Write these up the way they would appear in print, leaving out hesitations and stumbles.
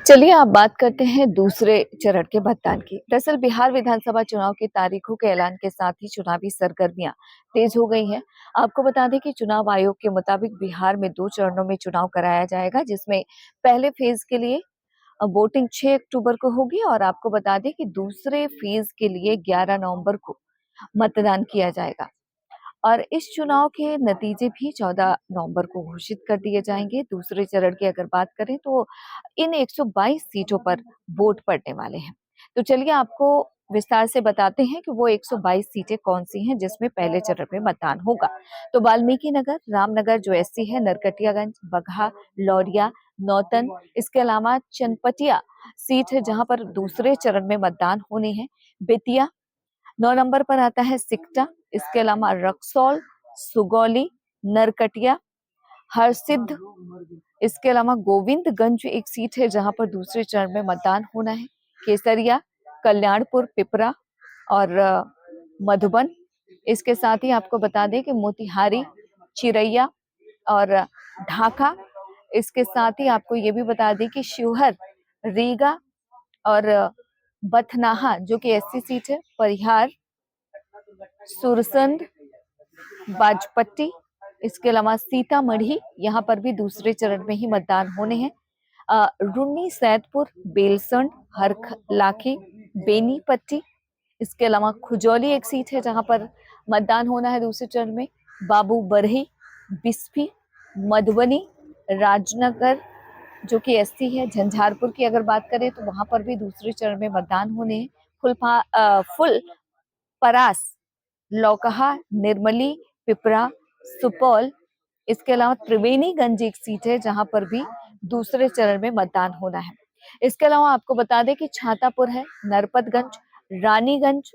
चलिए आप बात करते हैं दूसरे चरण के मतदान की। दरअसल बिहार विधानसभा चुनाव की तारीखों के ऐलान के साथ ही चुनावी सरगर्मियां तेज हो गई हैं। आपको बता दें कि चुनाव आयोग के मुताबिक बिहार में 2 चरणों में चुनाव कराया जाएगा, जिसमें पहले फेज के लिए वोटिंग 6 अक्टूबर को होगी और आपको बता दें कि दूसरे फेज के लिए 11 नवंबर को मतदान किया जाएगा। और इस चुनाव के नतीजे भी 14 नवंबर को घोषित कर दिए जाएंगे। दूसरे चरण की अगर बात करें तो इन 122 सीटों पर वोट पड़ने वाले हैं। तो चलिए आपको विस्तार से बताते हैं कि वो 122 सीटें कौन सी हैं जिसमें पहले चरण में मतदान होगा। तो वाल्मीकि नगर, रामनगर जो एससी है, नरकटियागंज, बगहा, लौरिया, नौतन, इसके अलावा चनपटिया सीट है जहां पर दूसरे चरण में मतदान होने हैं। बेतिया 9 नंबर पर आता है, सिकटा, इसके अलावा रक्सौल, सुगौली, नरकटिया, हरसिद्ध, इसके अलावा गोविंदगंज एक सीट है जहां पर दूसरे चरण में मतदान होना है। केसरिया, कल्याणपुर, पिपरा और मधुबन। इसके साथ ही आपको बता दें कि मोतिहारी, चिरैया और ढाका। इसके साथ ही आपको ये भी बता दें कि शिवहर, रीगा और बथनाहा जो कि एससी सीट है, परिहार, सुरसंड, बाजपट्टी, इसके अलावा सीतामढ़ी, यहाँ पर भी दूसरे चरण में ही मतदान होने हैं। रुन्नी सैदपुर, बेलसंड, हरलाखी, बेनीपट्टी, इसके अलावा खुजौली एक सीट है जहां पर मतदान होना है दूसरे चरण में। बाबू बरही, बिस्फी, मधुबनी, राजनगर जो कि एससी है। झंझारपुर की अगर बात करें तो वहां पर भी दूसरे चरण में मतदान होने हैं। फुल परास, लौकहा, निर्मली, पिपरा, सुपौल, इसके अलावा त्रिवेणीगंज एक सीट है जहां पर भी दूसरे चरण में मतदान होना है। इसके अलावा आपको बता दें कि छातापुर है, नरपतगंज, रानीगंज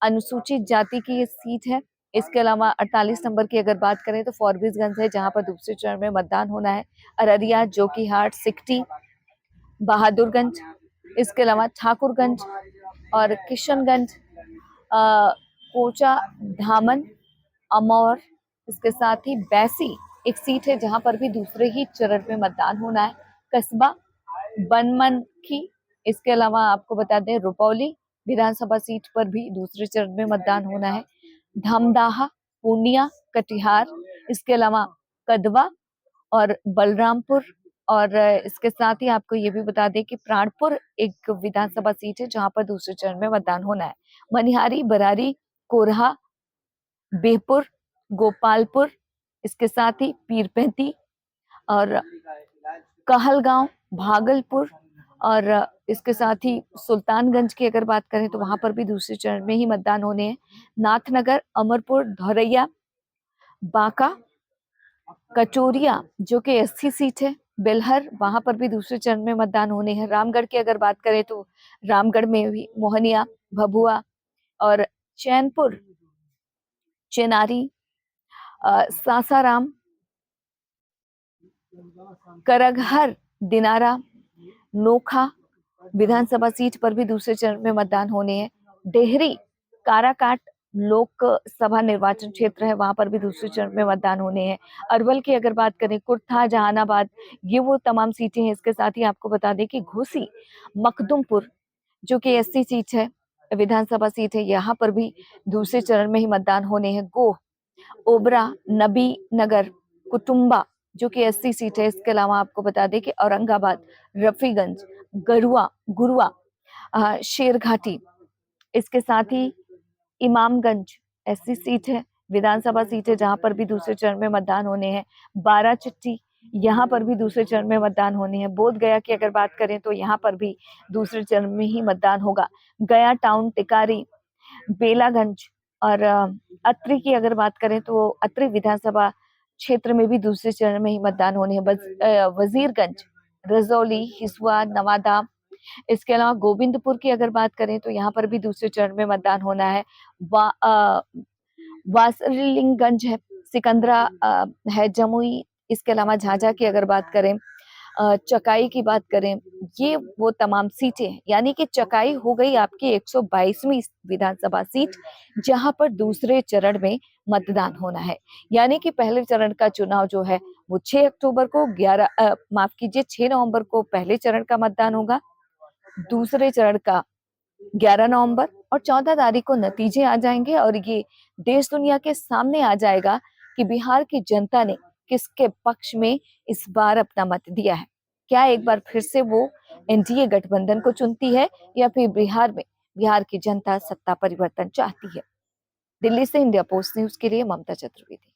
अनुसूचित जाति की ये सीट है। इसके अलावा 48 नंबर की अगर बात करें तो फॉरबिसगंज है जहां पर दूसरे चरण में मतदान होना है। अररिया, जोकीहाट, सिकटी, बहादुरगंज, इसके अलावा ठाकुरगंज और किशनगंज, कोचा, धामन, अमौर, इसके साथ ही बैसी एक सीट है जहां पर भी दूसरे ही चरण में मतदान होना है। कस्बा, बनमनखी, इसके अलावा आपको बता दें रुपौली विधानसभा सीट पर भी दूसरे चरण में मतदान होना है। धमदाहा, पूर्णिया, कटिहार, इसके अलावा कदवा और बलरामपुर और इसके साथ ही आपको ये भी बता दें कि प्राणपुर एक विधानसभा सीट है जहां पर दूसरे चरण में मतदान होना है। मनिहारी, बरारी, कोरहा, बेहपुर, गोपालपुर, इसके साथ ही पीरपैंती और कहलगांव, भागलपुर और इसके साथ ही सुल्तानगंज की अगर बात करें तो वहां पर भी दूसरे चरण में ही मतदान होने हैं। नाथनगर, अमरपुर, धौरैया, बांका, कचोरिया जो कि एससी सीट है, बेलहर, वहां पर भी दूसरे चरण में मतदान होने हैं। रामगढ़ की अगर बात करें तो रामगढ़ में भी मोहनिया, भभुआ और चैनपुर, चेनारी, सासाराम, करगहर, दिनारा, नोखा विधानसभा सीट पर भी दूसरे चरण में मतदान होने हैं। डेहरी, काराकाट लोकसभा निर्वाचन क्षेत्र है, वहां पर भी दूसरे चरण में मतदान होने हैं। अरवल की अगर बात करें, कुर्था, जहानाबाद, ये वो तमाम सीटें हैं। इसके साथ ही आपको बता दें कि घोसी, मखदुमपुर जो कि एससी सीट है, विधानसभा सीट है, यहाँ पर भी दूसरे चरण में ही मतदान होने हैं। गोह, ओबरा, नबी नगर, कुटुम्बा जो कि एससी सीट है। इसके अलावा आपको बता दें कि औरंगाबाद, रफीगंज, गरुआ गुरुआ, शेरघाटी, इसके साथ ही इमामगंज एससी सीट है, विधानसभा सीट है जहां पर भी दूसरे चरण में मतदान होने हैं। बाराचिट्टी, यहाँ पर भी दूसरे चरण में मतदान होने हैं। बोध गया की अगर बात करें तो यहाँ पर भी दूसरे चरण में ही मतदान होगा। गया टाउन, टिकारी, बेलागंज और अत्री की अगर बात करें तो अत्री विधानसभा क्षेत्र में भी दूसरे चरण में ही मतदान होने हैं। वजीरगंज, रजौली, हिसुआ, नवादा, इसके अलावा गोविंदपुर की अगर बात करें तो यहाँ पर भी दूसरे चरण में मतदान होना है। वासलिंगगंज है, सिकंदरा है, जमुई, इसके अलावा झाझा की अगर बात करें चकाई की बात करें, ये वो तमाम सीटें हैं, यानी कि चकाई हो गई आपकी 122वीं विधानसभा सीट, जहां पर दूसरे चरण में मतदान होना है। यानी कि पहले चरण का चुनाव जो है वो 6 अक्टूबर को, 6 नवंबर को पहले चरण का मतदान होगा, दूसरे चरण का 11 नवंबर, और 14 तारीख को नतीजे आ जाएंगे और ये देश दुनिया के सामने आ जाएगा कि बिहार की जनता ने किसके पक्ष में इस बार अपना मत दिया है। क्या एक बार फिर से वो एनडीए गठबंधन को चुनती है, या फिर बिहार की जनता सत्ता परिवर्तन चाहती है। दिल्ली से इंडिया पोस्ट न्यूज के लिए ममता चतुर्वेदी।